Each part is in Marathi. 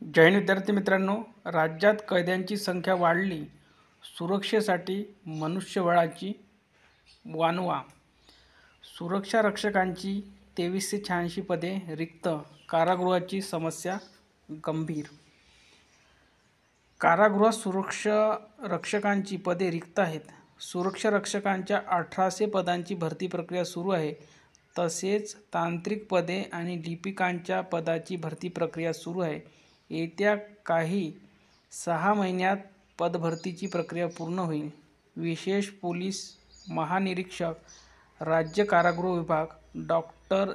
जय हिंद विद्यार्थी मित्रांनो, राज्यात कैद्यांची संख्या वाढली, सुरक्षेसाठी मनुष्यबळाची वानवा. सुरक्षा रक्षकांची 2386 पदे रिक्त, कारागृहाची समस्या गंभीर. कारागृहात सुरक्षा रक्षकांची पदे रिक्त आहेत. सुरक्षा रक्षकांच्या 1800 पदांची भरती प्रक्रिया सुरू आहे. तसेच तांत्रिक पदे आणि लिपिकांच्या पदाची भरती प्रक्रिया सुरू आहे. येत्या काही 6 महिन्यात पदभरतीची प्रक्रिया पूर्ण होईल. विशेष पोलीस महानिरीक्षक, राज्य कारागृह विभाग, डॉक्टर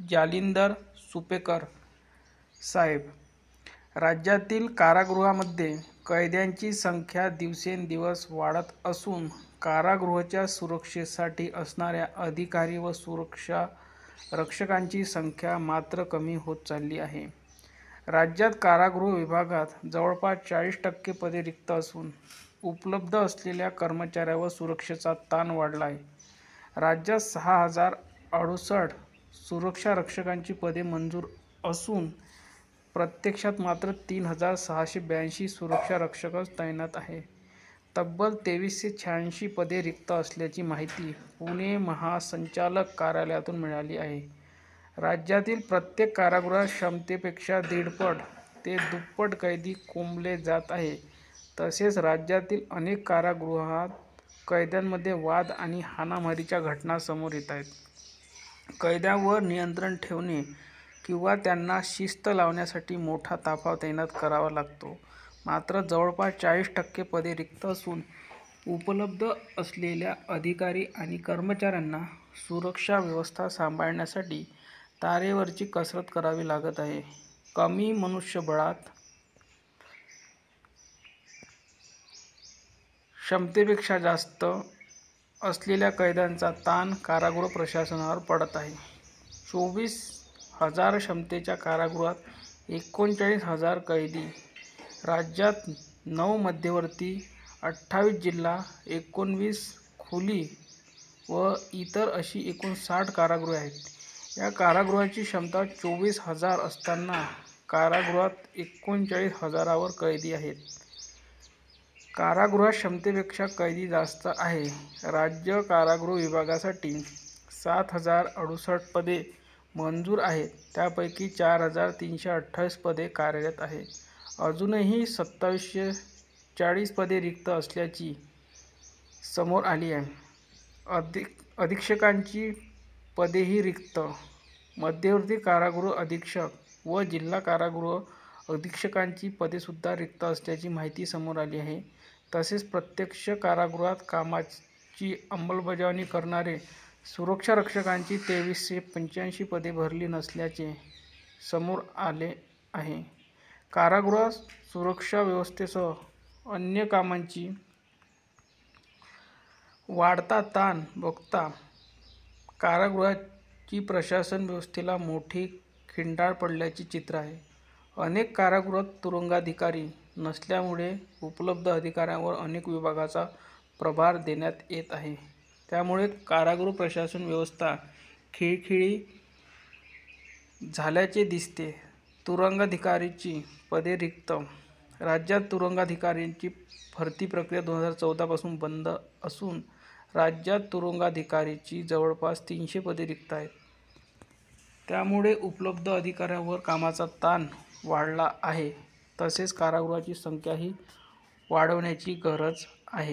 जालिंदर सुपेकर साहेब. राज्यातील कारागृहामध्ये कैद्यांची संख्या दिवसेंदिवस वाढत असून कारागृहाच्या सुरक्षेसाठी असणाऱ्या अधिकारी व सुरक्षा रक्षकांची संख्या मात्र कमी होत चालली आहे. राज्यात कारागृह विभागात जवळपास 40% पदे रिक्त असून उपलब्ध असलेल्या कर्मचाऱ्यांवर सुरक्षेचा ताण वाढला आहे. राज्यात 6068 सुरक्षा रक्षकांची पदे मंजूर असून प्रत्यक्षात मात्र 3682 सुरक्षा रक्षकच तैनात आहे. तब्बल 2386 पदे रिक्त असल्याची माहिती पुणे महासंचालक कार्यालयातून मिळाली आहे. राज्यातील प्रत्येक कारागृहात क्षमतेपेक्षा 1.5 ते दुप्पट कैदी कोंबले जात आहे. तसेच राज्यातील अनेक कारागृहात कैद्यांमध्ये वाद आणि हाणामारीच्या घटना समोर येत आहेत. कैद्यांवर नियंत्रण ठेवणे किंवा त्यांना शिस्त लावण्यासाठी मोठा ताफा तैनात करावा लागतो. मात्र जवळपास 40% पदे रिक्त असून उपलब्ध असलेल्या अधिकारी आणि कर्मचाऱ्यांना सुरक्षा व्यवस्था सांभाळण्यासाठी तारेवरची कसरत करावी लागत आहे. कमी मनुष्यबळात क्षमतेपेक्षा जास्त असलेल्या कैद्यांचा ताण कारागृह प्रशासनावर पडत आहे. 24,000 क्षमतेच्या कारागृहात 39,000 कैदी. राज्यात 9 मध्यवर्ती, 28 जिल्हा, 19 खुली व इतर अशी एकूण 60 कारागृहे आहेत. या कारागृहाची क्षमता 24,000 असताना कारागृहात 39,000 वर कैदी आहेत. कारागृहात क्षमतेपेक्षा कैदी जास्त आहे. राज्य कारागृह विभागासाठी 7068 पदे मंजूर आहेत. त्यापैकी 4328 पदे कार्यरत आहेत. अजूनही 2740 पदे रिक्त असल्याची समोर आली आहे. अधीक्षकांची पदेही रिक्त. मध्यवर्ती कारागृह अधीक्षक व जिल्हा कारागृह अधीक्षकांची पदेसुद्धा रिक्त असल्याची माहिती समोर आली आहे. तसेच प्रत्यक्ष कारागृहात कामाची अंमलबजावणी करणारे सुरक्षा रक्षकांची 2385 पदे भरली नसल्याचे समोर आले आहे. कारागृहात सुरक्षा व्यवस्थेसह अन्य कामांची वाढता ताण बघता कारागृहाची प्रशासन व्यवस्थेला मोठी खिंडार पडल्याचे चित्र आहे. अनेक कारागृहात तुरुंगाधिकारी नसल्यामुळे उपलब्ध अधिकाऱ्यांवर अनेक विभागाचा प्रभार देण्यात येत आहे. त्यामुळे कारागृह प्रशासन व्यवस्था खिळखिळी झाल्याचे दिसते. तुरुंगाधिकारीची पदे रिक्त. राज्यात तुरुंगाधिकाऱ्यांची भरती प्रक्रिया 2014 पासून बंद असून राज्यात तुरुंगाधिकारीची जवळपास 300 पदे रिक्त आहेत. त्यामुळे उपलब्ध अधिकाऱ्यांवर कामाचा ताण वाढला आहे. तसेच कारागृहाची संख्याही वाढवण्याची गरज आहे.